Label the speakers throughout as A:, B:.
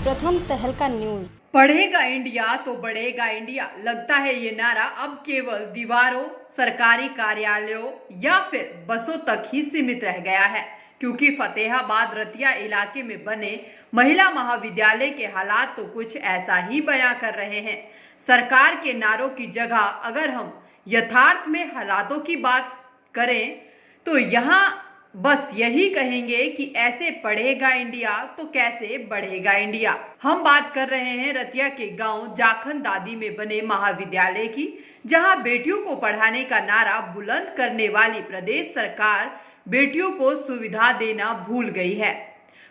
A: प्रथम तहलका न्यूज।
B: पढ़ेगा इंडिया तो बढ़ेगा इंडिया, लगता है ये नारा अब केवल दीवारों, सरकारी कार्यालयों या फिर बसों तक ही सीमित रह गया है, क्योंकि फतेहाबाद रतिया इलाके में बने महिला महाविद्यालय के हालात तो कुछ ऐसा ही बयां कर रहे हैं। सरकार के नारों की जगह अगर हम यथार्थ में हालातों की बात करें तो यहाँ बस यही कहेंगे कि ऐसे पढ़ेगा इंडिया तो कैसे बढ़ेगा इंडिया। हम बात कर रहे हैं रतिया के गांव जाखन दादी में बने महाविद्यालय की, जहां बेटियों को पढ़ाने का नारा बुलंद करने वाली प्रदेश सरकार बेटियों को सुविधा देना भूल गई है।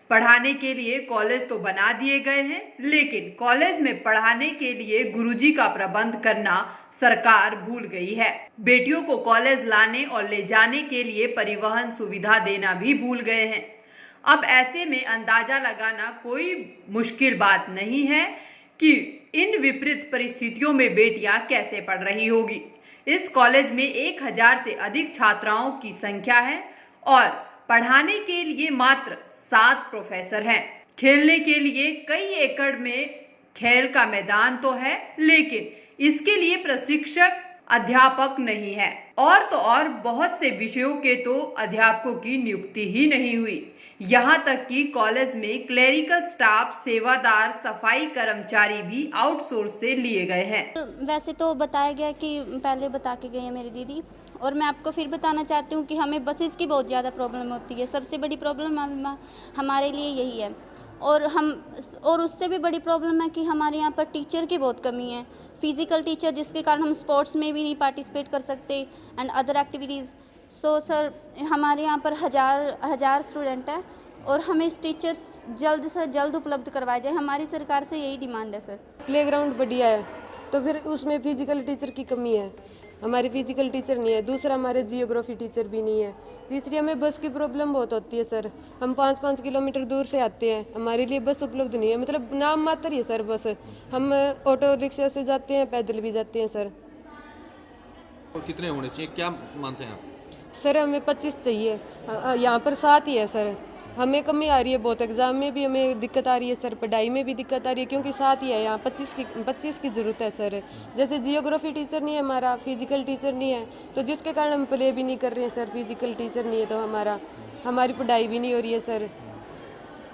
B: पढ़ाने के लिए कॉलेज तो बना दिए गए हैं, लेकिन कॉलेज में पढ़ाने के लिए गुरुजी का प्रबंध करना सरकार भूल गई है। बेटियों को कॉलेज लाने और ले जाने के लिए परिवहन सुविधा देना भी भूल गए हैं। अब ऐसे में अंदाजा लगाना कोई मुश्किल बात नहीं है कि इन विपरीत परिस्थितियों में बेटियां कैसे पढ़ रही होगी। इस कॉलेज में 1000 से अधिक छात्राओं की संख्या है और पढ़ाने के लिए मात्र 7 प्रोफेसर हैं। खेलने के लिए कई एकड़ में खेल का मैदान तो है, लेकिन इसके लिए प्रशिक्षक अध्यापक नहीं है। और तो और बहुत से विषयों के तो अध्यापकों की नियुक्ति ही नहीं हुई। यहाँ तक कि कॉलेज में क्लेरिकल स्टाफ, सेवादार, सफाई कर्मचारी भी आउटसोर्स से लिए गए हैं।
C: वैसे तो बताया गया कि पहले बता के गए हैं मेरी दीदी, और मैं आपको फिर बताना चाहती हूँ कि हमें बसेस की बहुत ज़्यादा प्रॉब्लम होती है। सबसे बड़ी प्रॉब्लम हमारे लिए यही है। और उससे भी बड़ी प्रॉब्लम है कि हमारे यहाँ पर टीचर की बहुत कमी है, फिज़िकल टीचर, जिसके कारण हम स्पोर्ट्स में भी नहीं पार्टिसिपेट कर सकते and other activities. So sir, हमारे यहाँ पर हज़ार स्टूडेंट है और हमें टीचर्स जल्द से जल्द उपलब्ध करवाया जाए। हमारी सरकार से यही डिमांड है सर।
D: प्लेग्राउंड बढ़िया है तो फिर उसमें फिजिकल टीचर की कमी है, हमारी फिजिकल टीचर नहीं है। दूसरा, हमारे जियोग्राफी टीचर भी नहीं है। तीसरी, हमें बस की प्रॉब्लम बहुत होती है सर। हम 5-5 किलोमीटर दूर से आते हैं, हमारे लिए बस उपलब्ध नहीं है। मतलब नाम मात्र ही है सर बस। हम ऑटो रिक्शा से जाते हैं, पैदल भी जाते हैं सर।
E: और कितने होने चाहिए, क्या मानते हैं आप?
D: सर हमें 25 चाहिए, यहाँ पर 7 ही है सर। हमें कमी आ रही है बहुत, एग्ज़ाम में भी हमें दिक्कत आ रही है सर, पढ़ाई में भी दिक्कत आ रही है, क्योंकि 7 ही है यहाँ। 25 की ज़रूरत है सर। जैसे जियोग्राफी टीचर नहीं है हमारा, फिजिकल टीचर नहीं है, तो जिसके कारण हम प्ले भी नहीं कर रहे हैं सर। फिजिकल टीचर नहीं है तो हमारी पढ़ाई भी नहीं हो रही है सर।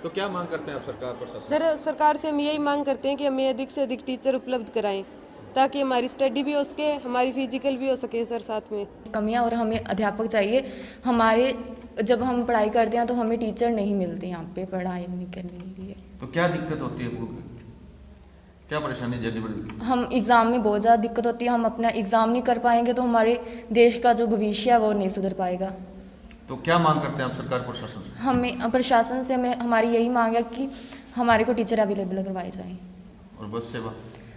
E: तो क्या मांग करते हैं आप सरकार प्रशासन?
D: सर, सरकार से हम यही मांग करते हैं कि हमें अधिक से अधिक टीचर उपलब्ध कराएं, ताकि हमारी स्टडी भी हो सके, हमारी फिजिकल भी हो सके सर साथ में।
F: कमियां, और हमें अध्यापक चाहिए। हमारे जब हम पढ़ाई करते हैं तो हमें टीचर नहीं मिलते यहाँ पे पढ़ाई नहीं करने के लिए।
E: तो क्या दिक्कत होती है आपको, क्या परेशानी झेलनी पड़ती है?
F: हम एग्ज़ाम में बहुत ज़्यादा दिक्कत होती है। हम अपना एग्ज़ाम नहीं कर पाएंगे तो हमारे देश का जो भविष्य है वो नहीं सुधर पाएगा।
E: तो क्या मांग करते हैं आप सरकार प्रशासन से?
F: हमें प्रशासन से हमारी यही मांग है कि हमारे को टीचर अवेलेबल करवाए जाएँ
E: और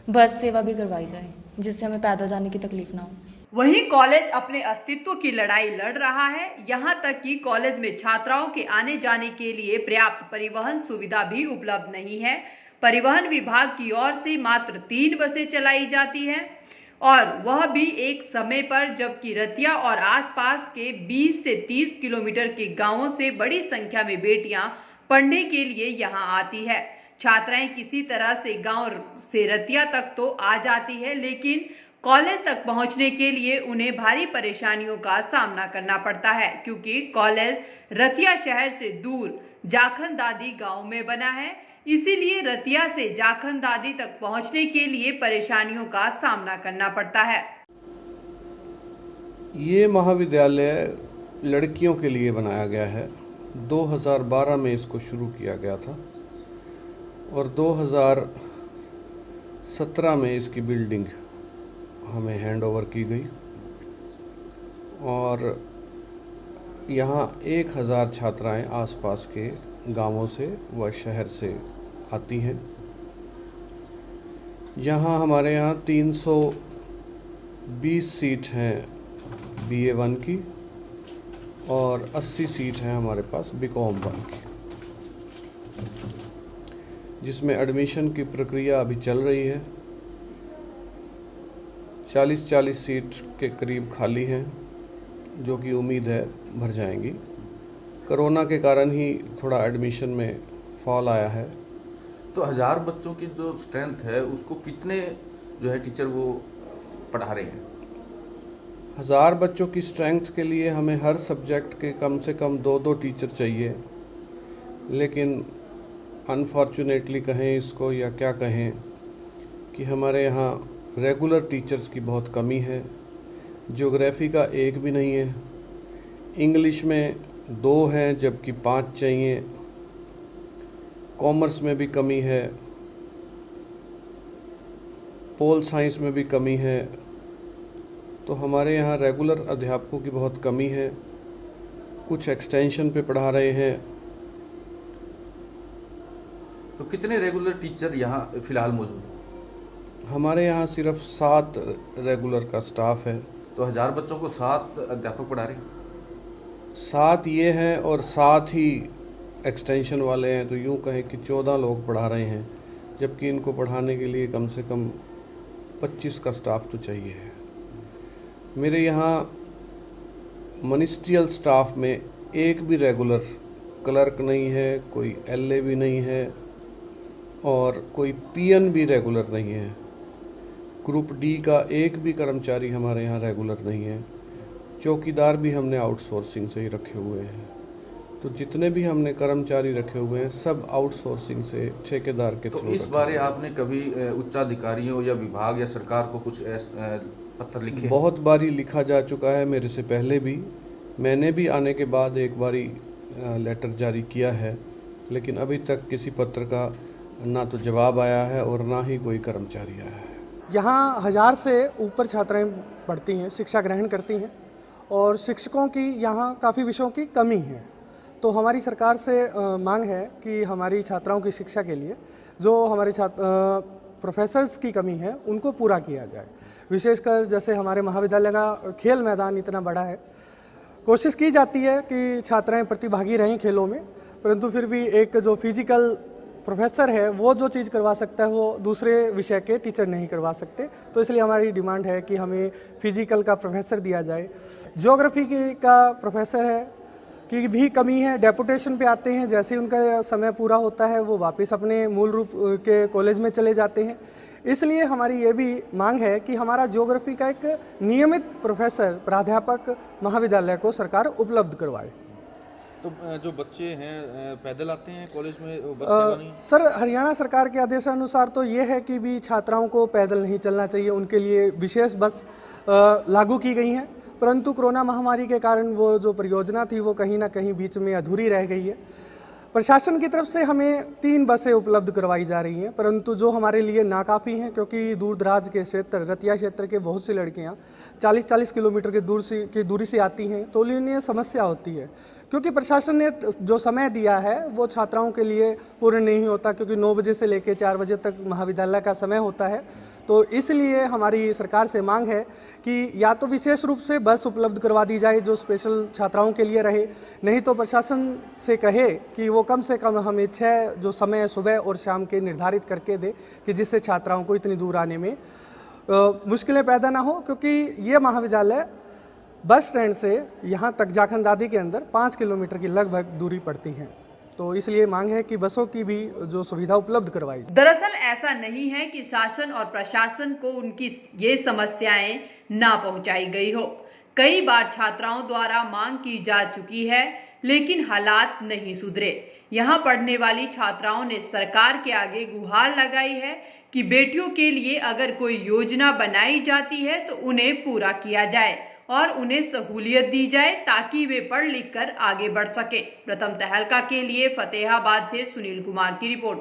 F: बस सेवा भी करवाई जाए, जिससे हमें पैदल जाने की तकलीफ ना हो।
B: वहीं कॉलेज अपने अस्तित्व की लड़ाई लड़ रहा है। यहाँ तक कि कॉलेज में छात्राओं के आने जाने के लिए पर्याप्त परिवहन सुविधा भी उपलब्ध नहीं है। परिवहन विभाग की ओर से मात्र 3 बसें चलाई जाती हैं, और वह भी एक समय पर, जबकि रतिया और आसपास के 20 से 30 किलोमीटर के गांवों से बड़ी संख्या में बेटियां पढ़ने के लिए यहाँ आती है। छात्राएं किसी तरह से गांव से रतिया तक तो आ जाती है, लेकिन कॉलेज तक पहुंचने के लिए उन्हें भारी परेशानियों का सामना करना पड़ता है, क्योंकि कॉलेज रतिया शहर से दूर जाखन दादी गांव में बना है। इसीलिए रतिया से जाखन दादी तक पहुंचने के लिए परेशानियों का सामना करना पड़ता है।
G: ये महाविद्यालय लड़कियों के लिए बनाया गया है। 2012 में इसको शुरू किया गया था और 2017 में इसकी बिल्डिंग हमें हैंड ओवर की गई, और यहाँ 1000 छात्राएं आसपास के गांवों से व शहर से आती हैं। यहाँ हमारे यहाँ 320 सीट हैं BA1 की और 80 सीट हैं हमारे पास BCom 1 की, जिसमें एडमिशन की प्रक्रिया अभी चल रही है। 40 सीट के करीब खाली हैं, जो कि उम्मीद है भर जाएंगी। कोरोना के कारण ही थोड़ा एडमिशन में फॉल आया है,
E: तो 1000 बच्चों की जो स्ट्रेंथ है उसको कितने जो है टीचर वो पढ़ा रहे हैं?
G: 1000 बच्चों की स्ट्रेंथ के लिए हमें हर सब्जेक्ट के कम से कम 2-2 टीचर चाहिए, लेकिन अनफॉर्चुनेटली कहें इसको या क्या कहें कि हमारे यहाँ रेगुलर टीचर्स की बहुत कमी है। ज्योग्राफी का एक भी नहीं है, इंग्लिश में 2 हैं जबकि 5 चाहिए, कॉमर्स में भी कमी है, पोल साइंस में भी कमी है। तो हमारे यहाँ रेगुलर अध्यापकों की बहुत कमी है। कुछ एक्सटेंशन पे पढ़ा रहे हैं।
E: तो कितने रेगुलर टीचर यहाँ फिलहाल मौजूद हैं?
G: हमारे यहाँ सिर्फ 7 रेगुलर का स्टाफ है।
E: तो 1000 बच्चों को 7 अध्यापक पढ़ा रहे हैं?
G: 7 ये हैं और 7 ही एक्सटेंशन वाले हैं, तो यूँ कहें कि 14 लोग पढ़ा रहे हैं, जबकि इनको पढ़ाने के लिए कम से कम 25 का स्टाफ तो चाहिए है। मेरे यहाँ मिनिस्ट्रियल स्टाफ में एक भी रेगुलर क्लर्क नहीं है, कोई एलए भी नहीं है और कोई पीएन भी रेगुलर नहीं है। ग्रुप डी का एक भी कर्मचारी हमारे यहाँ रेगुलर नहीं है। चौकीदार भी हमने आउटसोर्सिंग से ही रखे हुए हैं। तो जितने भी हमने कर्मचारी रखे हुए हैं सब आउटसोर्सिंग से ठेकेदार के
E: तो
G: थ्रू।
E: इस बारे आपने कभी उच्चाधिकारियों या विभाग या सरकार को कुछ पत्र लिखे?
G: बहुत बारी लिखा जा चुका है, मेरे से पहले भी। मैंने भी आने के बाद एक बारी लेटर जारी किया है, लेकिन अभी तक किसी पत्र का ना तो जवाब आया है और ना ही कोई कर्मचारी आया है।
A: यहाँ 1000 से ऊपर छात्राएं पढ़ती हैं, शिक्षा ग्रहण करती हैं और शिक्षकों की यहाँ काफ़ी विषयों की कमी है। तो हमारी सरकार से मांग है कि हमारी छात्राओं की शिक्षा के लिए जो हमारे प्रोफेसर्स की कमी है उनको पूरा किया जाए। विशेषकर जैसे हमारे महाविद्यालय का खेल मैदान इतना बड़ा है, कोशिश की जाती है कि छात्राएं प्रतिभागी रहें खेलों में, परंतु फिर भी एक जो फिजिकल प्रोफेसर है वो जो चीज़ करवा सकता है वो दूसरे विषय के टीचर नहीं करवा सकते। तो इसलिए हमारी डिमांड है कि हमें फिजिकल का प्रोफेसर दिया जाए। ज्योग्राफी का प्रोफेसर है की भी कमी है, डेपुटेशन पे आते हैं, जैसे ही उनका समय पूरा होता है वो वापस अपने मूल रूप के कॉलेज में चले जाते हैं। इसलिए हमारी ये भी मांग है कि हमारा ज्योग्राफी का एक नियमित प्रोफेसर प्राध्यापक महाविद्यालय को सरकार उपलब्ध करवाए।
E: तो जो बच्चे हैं पैदल आते हैं कॉलेज में, वो बस सेवा नहीं?
A: सर, हरियाणा सरकार के आदेशानुसार तो ये है कि भी छात्राओं को पैदल नहीं चलना चाहिए, उनके लिए विशेष बस लागू की गई हैं, परंतु कोरोना महामारी के कारण वो जो परियोजना थी वो कहीं ना कहीं बीच में अधूरी रह गई है। प्रशासन की तरफ से हमें 3 बसें उपलब्ध करवाई जा रही हैं, परंतु जो हमारे लिए नाकाफ़ी हैं, क्योंकि दूर दराज के क्षेत्र, रतिया क्षेत्र के बहुत सी लड़कियां 40-40 किलोमीटर की दूरी से आती हैं, तो उन्हें समस्या होती है। क्योंकि प्रशासन ने जो समय दिया है वो छात्राओं के लिए पूर्ण नहीं होता, क्योंकि 9 बजे से लेकर 4 बजे तक महाविद्यालय का समय होता है। तो इसलिए हमारी सरकार से मांग है कि या तो विशेष रूप से बस उपलब्ध करवा दी जाए जो स्पेशल छात्राओं के लिए रहे, नहीं तो प्रशासन से कहे कि वो कम से कम हमें 6 जो समय सुबह और शाम के निर्धारित करके दे, कि जिससे छात्राओं को इतनी दूर आने में मुश्किलें पैदा ना हो। क्योंकि ये महाविद्यालय बस स्टैंड से यहाँ तक जाखनदादी के अंदर 5 किलोमीटर की लगभग दूरी पड़ती है। तो इसलिए मांग है कि बसों की भी जो सुविधा उपलब्ध करवाई जाए।
B: दरअसल ऐसा नहीं है कि शासन और प्रशासन को उनकी ये समस्याएं ना पहुंचाई गई हो। कई बार छात्राओं द्वारा मांग की जा चुकी है, लेकिन हालात नहीं सुधरे। यहाँ पढ़ने वाली छात्राओं ने सरकार के आगे गुहार लगाई है कि बेटियों के लिए अगर कोई योजना बनाई जाती है तो उन्हें पूरा किया जाए और उन्हें सहूलियत दी जाए ताकि वे पढ़ लिख कर आगे बढ़ सके। प्रथम तहलका के लिए फतेहाबाद से सुनील कुमार की रिपोर्ट।